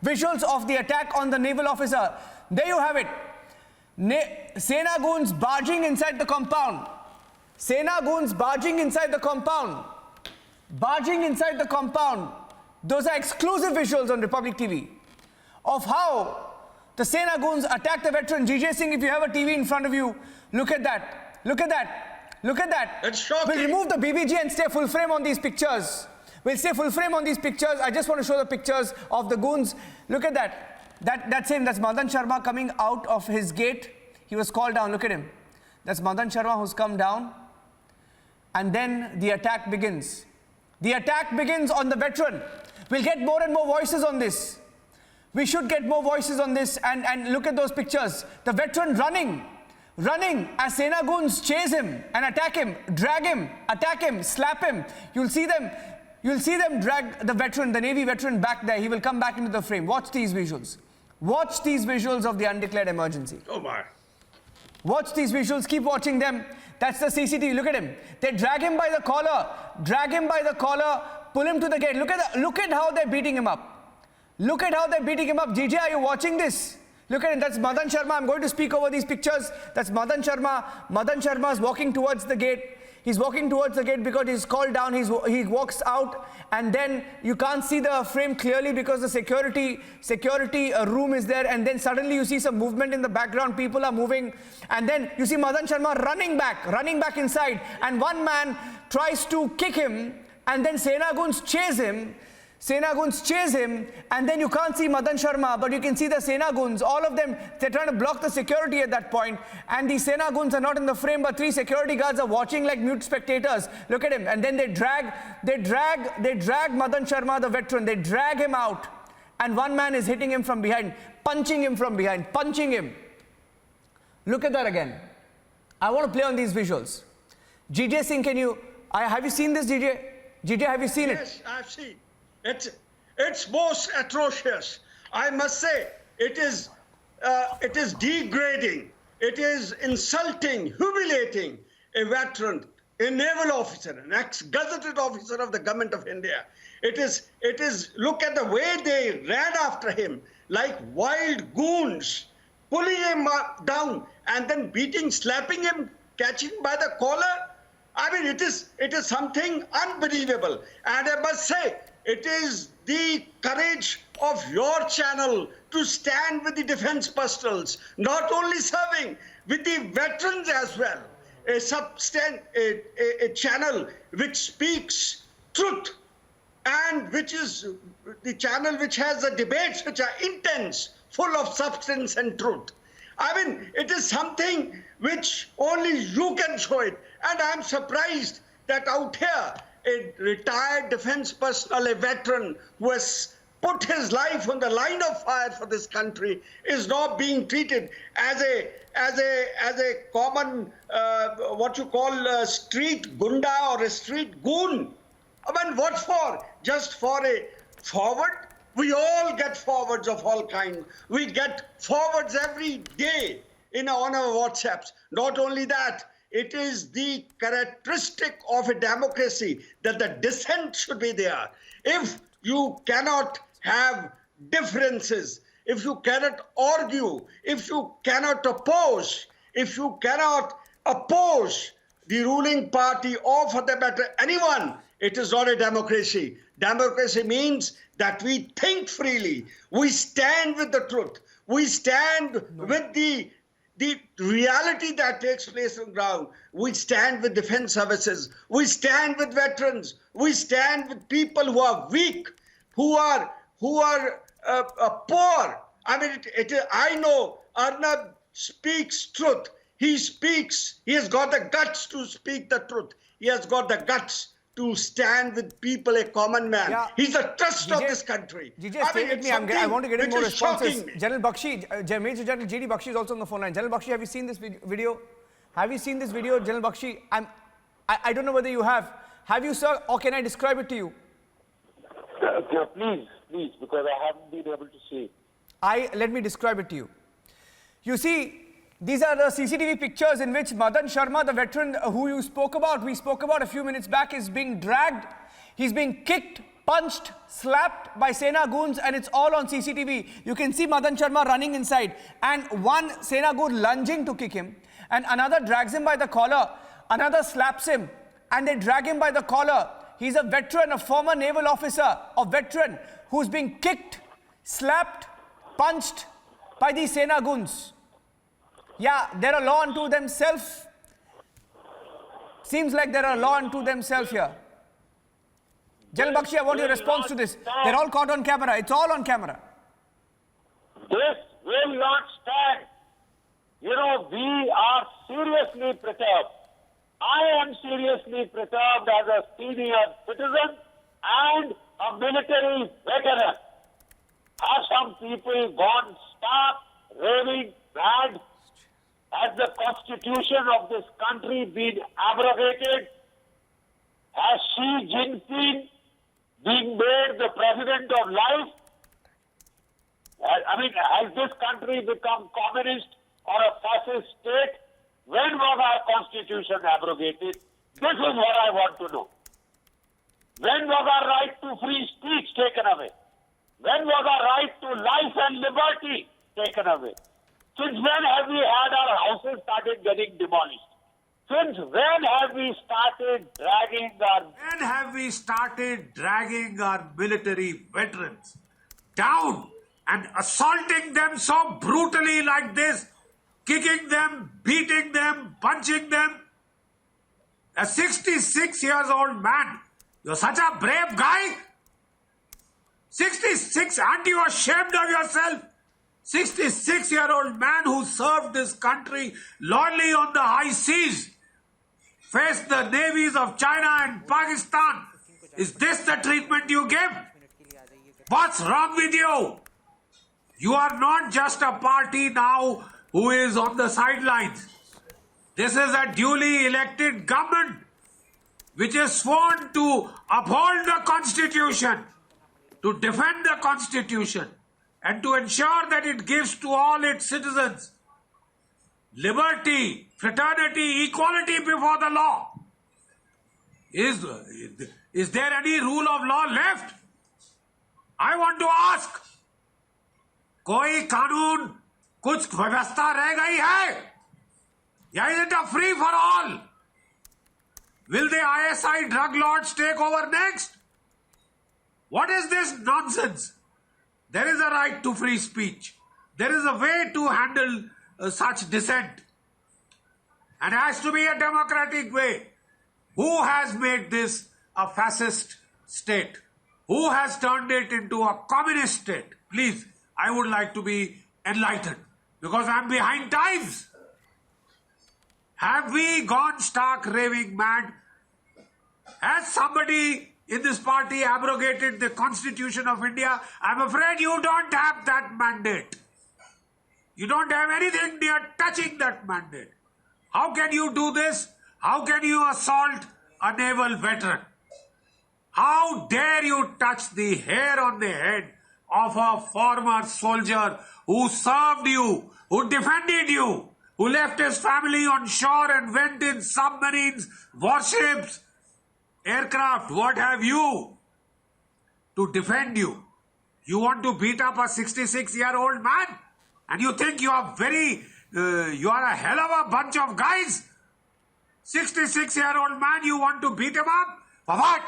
Visuals of the attack on the naval officer. There you have it. Sena goons barging inside the compound. Sena goons barging inside the compound. Barging inside the compound. Those are exclusive visuals on Republic TV of how the Sena goons attacked the veteran. GJ Singh, if you have a TV in front of you, look at that. Look at that. Look at that. It's shocking. We'll remove the BBG and stay full frame on these pictures. We'll stay full frame on these pictures. I just want to show the pictures of the goons. Look at that. That's him. That's Madan Sharma coming out of his gate. He was called down. Look at him. That's Madan Sharma who's come down. And then the attack begins. The attack begins on the veteran. We'll get more and more voices on this. We should get more voices on this. And look at those pictures. The veteran running as Sena goons chase him and attack him, drag him, attack him, slap him. You'll see them drag the veteran, the Navy veteran back there. He will come back into the frame. Watch these visuals. Watch these visuals of the undeclared emergency. Oh my. Watch these visuals. Keep watching them. That's the CCTV. Look at him. They drag him by the collar. Drag him by the collar. Pull him to the gate. Look at how they're beating him up. Look at how they're beating him up. GJ, are you watching this? Look at him. That's Madan Sharma. I'm going to speak over these pictures. That's Madan Sharma. Madan Sharma is walking towards the gate. He's walking towards the gate because he's called down. He walks out, and then you can't see the frame clearly because the security room is there. And then suddenly you see some movement in the background. People are moving, and then you see Madan Sharma running back inside. And one man tries to kick him, and then Sena goons chase him. And then you can't see Madan Sharma, but you can see the Sena goons. All of them, they're trying to block the security at that point. And the Sena goons are not in the frame, but 3 security guards are watching like mute spectators. Look at him. And then they drag Madan Sharma, the veteran. They drag him out. And one man is hitting him from behind, punching him from behind, punching him. Look at that again. I want to play on these visuals. GJ Singh, have you seen this, GJ? GJ, have you seen it? Yes, I've seen. It's most atrocious. I must say, it is degrading. It is insulting, humiliating a veteran, a naval officer, an ex-gazetted officer of the government of India. It is. Look at the way they ran after him like wild goons, pulling him down and then beating, slapping him, catching by the collar. I mean, it is something unbelievable. And I must say, it is the courage of your channel to stand with the defense personnels, not only serving, with the veterans as well. A channel which speaks truth, and which is the channel which has the debates which are intense, full of substance and truth. I mean, it is something which only you can show it. And I'm surprised that out here, a retired defense personnel, a veteran who has put his life on the line of fire for this country, is not being treated as a common what you call a street gunda or a street goon. I mean, what for? Just for a forward? We all get forwards of all kinds. We get forwards every day on our WhatsApps. Not only that, it is the characteristic of a democracy that the dissent should be there. If you cannot have differences, if you cannot argue, if you cannot oppose, if you cannot oppose the ruling party or for the matter anyone, it is not a democracy. Democracy means that we think freely. We stand with the truth. We stand with the reality that takes place on the ground. We stand with defense services. We stand with veterans. We stand with people who are weak, who are poor. I mean, I know Arnab speaks truth. He has got the guts to speak the truth. He has got the guts to stand with people, a common man. Yeah. He's the trust of this country. GJ, stay with me. I want to get in more responses. General Bakshi, Major General G.D. Bakshi is also on the phone line. General Bakshi, have you seen this video? Have you seen this video, General Bakshi? I don't know whether you have. Have you, sir, or can I describe it to you? Please, because I haven't been able to see. Let me describe it to you. You see, these are the CCTV pictures in which Madan Sharma, the veteran who we spoke about a few minutes back, is being dragged. He's being kicked punched, slapped by Sena goons, and it's all on CCTV. You can see Madan Sharma running inside, and one Sena goon lunging to kick him, and another drags him by the collar, another slaps him, and they drag him by the collar. He's a veteran, a former naval officer, a veteran who's being kicked, slapped, punched by these Sena goons. Yeah, they're a law unto themselves. Seems like they're a law unto themselves here. General Bakshi, I want your response to this. They're all caught on camera. It's all on camera. This will not stand. You know, we are seriously perturbed. I am seriously perturbed as a senior citizen and a military veteran. Have some people gone stark, raving, mad? Has the constitution of this country been abrogated? Has Xi Jinping been made the president of life? I mean, has this country become communist or a fascist state? When was our constitution abrogated? This is what I want to know. When was our right to free speech taken away? When was our right to life and liberty taken away? Since when have we had our houses started getting demolished? Since when have we started dragging our military veterans down and assaulting them so brutally like this, kicking them, beating them, punching them? A 66 years old man, you're such a brave guy. 66, aren't you ashamed of yourself? 66-year-old man who served this country loyally on the high seas, faced the navies of China and Pakistan. Is this the treatment you give? What's wrong with you? You are not just a party now who is on the sidelines. This is a duly elected government which is sworn to uphold the Constitution, to defend the Constitution, and to ensure that it gives to all its citizens liberty, fraternity, equality before the law. Is there any rule of law left? I want to ask. कोई कानून, कुछ व्यवस्था रह गई है? या is it a free for all? Will the ISI drug lords take over next? What is this nonsense? There is a right to free speech. There is a way to handle such dissent. And it has to be a democratic way. Who has made this a fascist state? Who has turned it into a communist state? Please, I would like to be enlightened because I am behind times. Have we gone stark raving mad? Has somebody in this party abrogated the Constitution of India? I'm afraid you don't have that mandate. You don't have anything near touching that mandate. How can you do this? How can you assault a naval veteran? How dare you touch the hair on the head of a former soldier who served you, who defended you, who left his family on shore and went in submarines, warships, aircraft, what have you, to defend you? You want to beat up a 66-year-old man? And you think you are you are a hell of a bunch of guys? 66-year-old man, you want to beat him up? For what?